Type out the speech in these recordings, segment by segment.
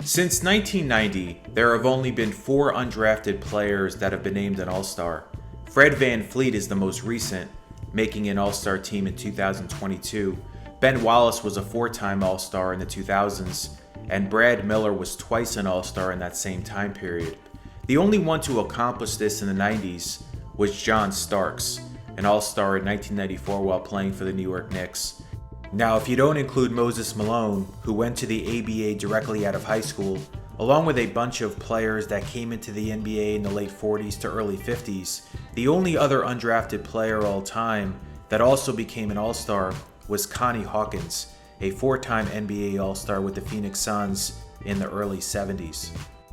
Since 1990, there have only been 4 undrafted players that have been named an All-Star. Fred VanVleet is the most recent, making an All-Star team in 2022. Ben Wallace was a 4-time All-Star in the 2000s, and Brad Miller was twice an All-Star in that same time period. The only one to accomplish this in the 90s was John Starks, an All-Star in 1994 while playing for the New York Knicks. Now, if you don't include Moses Malone, who went to the ABA directly out of high school, along with a bunch of players that came into the NBA in the late 40s to early 50s, the only other undrafted player all time that also became an All-Star was Connie Hawkins, a 4-time NBA All-Star with the Phoenix Suns in the early 70s.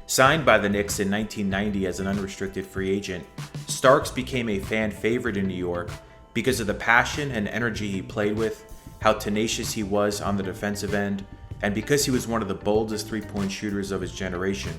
Signed by the Knicks in 1990 as an unrestricted free agent, Starks became a fan favorite in New York because of the passion and energy he played with, how tenacious he was on the defensive end, and because he was one of the boldest three-point shooters of his generation.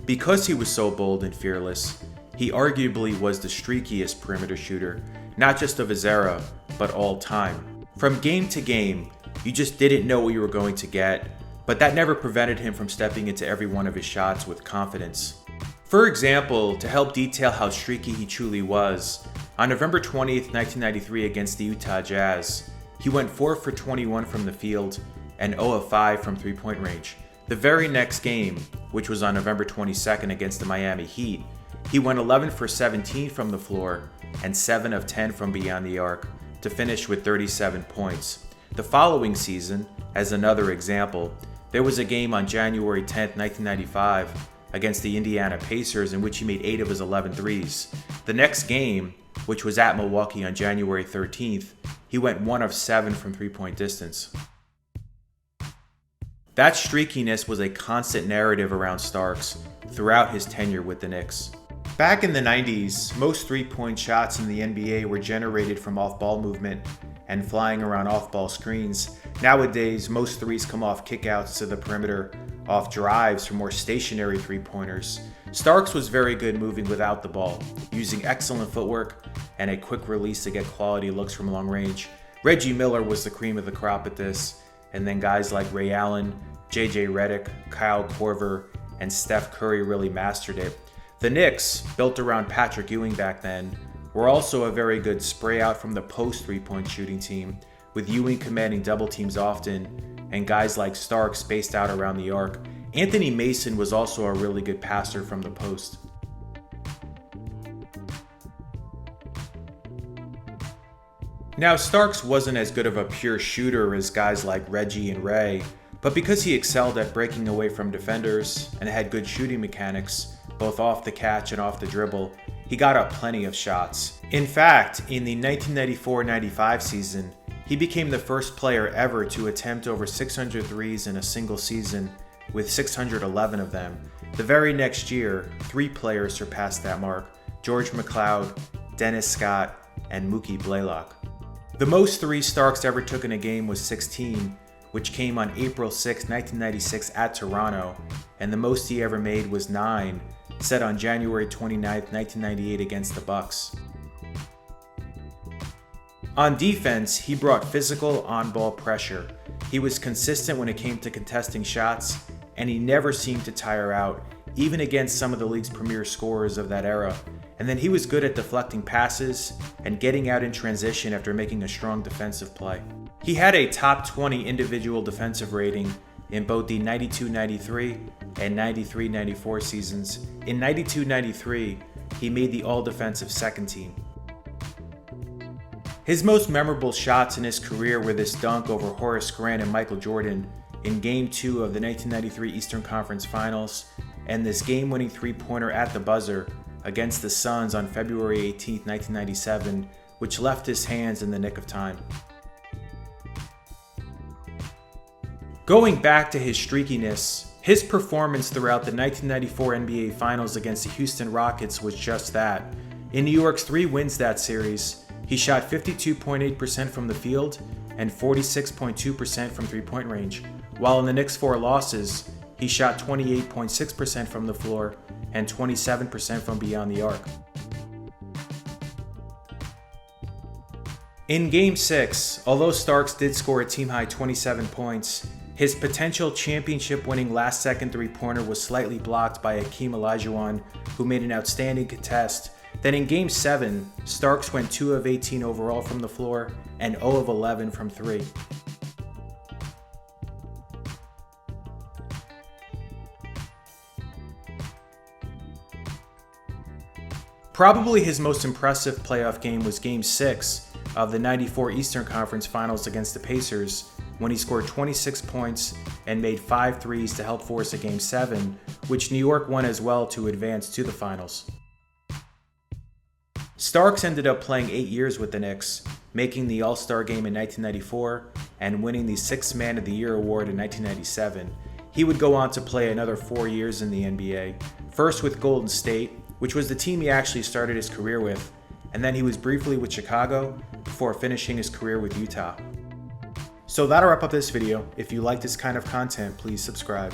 Because he was so bold and fearless, he arguably was the streakiest perimeter shooter, not just of his era, but all time. From game to game, you just didn't know what you were going to get, but that never prevented him from stepping into every one of his shots with confidence. For example, to help detail how streaky he truly was, on November 20th, 1993 against the Utah Jazz, he went 4 for 21 from the field and 0 of 5 from three-point range. The very next game, which was on November 22nd against the Miami Heat, he went 11 for 17 from the floor and 7 of 10 from beyond the arc to finish with 37 points. The following season, as another example, there was a game on January 10th, 1995 against the Indiana Pacers in which he made 8 of his 11 threes. The next game, which was at Milwaukee on January 13th, he went 1 of 7 from three-point distance. That streakiness was a constant narrative around Starks throughout his tenure with the Knicks. Back in the 90s, most three-point shots in the NBA were generated from off-ball movement and flying around off-ball screens. Nowadays, most threes come off kickouts to the perimeter, off drives for more stationary three-pointers. Starks was very good moving without the ball, using excellent footwork and a quick release to get quality looks from long range. Reggie Miller was the cream of the crop at this, and then guys like Ray Allen, JJ Redick, Kyle Korver, and Steph Curry really mastered it. The Knicks, built around Patrick Ewing back then, were also a very good spray out from the post three-point shooting team, with Ewing commanding double teams often, and guys like Starks spaced out around the arc. Anthony Mason was also a really good passer from the post. Now, Starks wasn't as good of a pure shooter as guys like Reggie and Ray, but because he excelled at breaking away from defenders and had good shooting mechanics, both off the catch and off the dribble, he got up plenty of shots. In fact, in the 1994-95 season, he became the first player ever to attempt over 600 threes in a single season, with 611 of them. The very next year, 3 players surpassed that mark: George McLeod, Dennis Scott, and Mookie Blaylock. The most threes Starks ever took in a game was 16, which came on April 6, 1996 at Toronto, and the most he ever made was 9, set on January 29, 1998 against the Bucks. On defense, he brought physical on-ball pressure. He was consistent when it came to contesting shots, and he never seemed to tire out, even against some of the league's premier scorers of that era. And then he was good at deflecting passes and getting out in transition after making a strong defensive play. He had a top 20 individual defensive rating in both the 92-93 and 93-94 seasons. In 92-93, he made the all-defensive second team. His most memorable shots in his career were this dunk over Horace Grant and Michael Jordan in Game 2 of the 1993 Eastern Conference Finals, and this game-winning three-pointer at the buzzer against the Suns on February 18, 1997, which left his hands in the nick of time. Going back to his streakiness, his performance throughout the 1994 NBA Finals against the Houston Rockets was just that. In New York's 3 wins that series, he shot 52.8% from the field and 46.2% from three-point range, while in the Knicks' 4 losses, he shot 28.6% from the floor and 27% from beyond the arc. In Game 6, although Starks did score a team-high 27 points, His potential championship-winning last-second three-pointer was slightly blocked by Hakeem Olajuwon, who made an outstanding contest. Then in Game 7, Starks went 2 of 18 overall from the floor and 0 of 11 from 3. Probably his most impressive playoff game was Game 6 of the '94 Eastern Conference Finals against the Pacers, when he scored 26 points and made 5 threes to help force a Game 7, which New York won as well to advance to the finals. Starks ended up playing 8 years with the Knicks, making the All-Star game in 1994 and winning the Sixth Man of the Year award in 1997. He would go on to play another 4 years in the NBA, first with Golden State, which was the team he actually started his career with, and then he was briefly with Chicago before finishing his career with Utah. So that'll wrap up this video. If you like this kind of content, please subscribe.